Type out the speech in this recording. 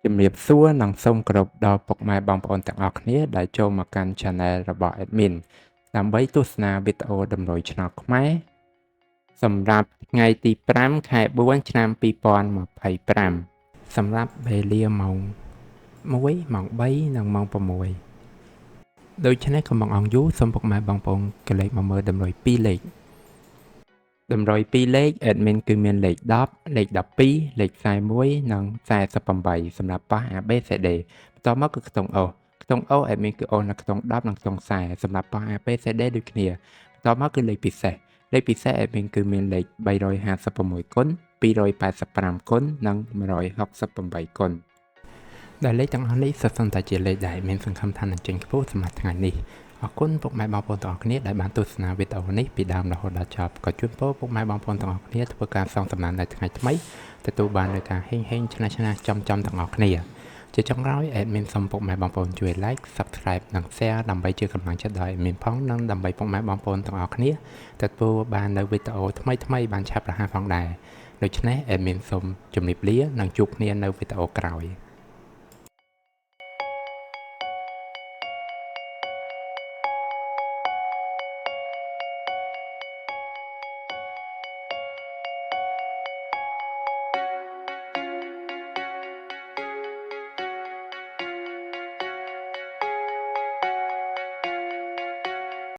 ជំរាបសួរនិងសូមគោរពដល់ពុកម៉ែបងប្អូនទាំងអស់គ្នាដែលចូលមកកាន់ Channel របស់ Admin ដើម្បីទស្សនាវីដេអូតម្រុយឆ្នោតខ្មែរសម្រាប់ថ្ងៃទី5ខែ4ឆ្នាំ2025សម្រាប់វេលាម៉ោង1ម៉ោង3និងម៉ោង6ដូច្នេះកុំបង្អង់យូរសូមពុកម៉ែបងប្អូនកលេចមកមើលតម្រុយ2លេខតម្រុយ2លេខ Admin គឺមានលេខ10លេខ12លេខ41និង48សម្រាប់ប៉ះ ABCD បន្តមកគឺខ្ទង់ O ខ្ទង់ O Admin គឺ O នៅខ្ទង់10និងខ្ទង់40សម្រាប់ប៉ះ ABCD ដូចគ្នាបន្តមកគឺលេខពិសេសAdmin គឺមានលេខ356គុណ285គុណនិង168គុណដែលលេខទាំងអស់នេះសុទ្ធសឹងតែជាលេខដែលមានសង្ឃឹមថានឹងចេញខ្ពស់សម្រាប់ថ្ងៃនេះអរគុណពុកម៉ែបងប្អូនទាំងអស់គ្នាដែលបានទស្សនាវីដេអូនេះពីដើមរហូតដល់ចប់ក៏ជូនពរពុកម៉ែបងប្អូនទាំងអស់គ្នាធ្វើការសងសំណាននៅថ្ងៃថ្មីទទួលបាននូវការហេងឆ្នះចំទាំងអស់គ្នាជាចុងក្រោយ Admin សូមពុកម៉ែបងប្អូនជួយ Like Subscribe និង Share ដើម្បីជាកម្លាំងចិត្តដល់ Admin ផងនិងដើម្បីពុកម៉ែបងប្អូនទាំងអស់គ្នាទទួលបាននូវវីដេអូថ្មីបានឆាប់រហ័សផងដែរដូច្នេះ Admin សូមជម្រាបលានិងជួបគ្នានៅវីដេអូក្រោយ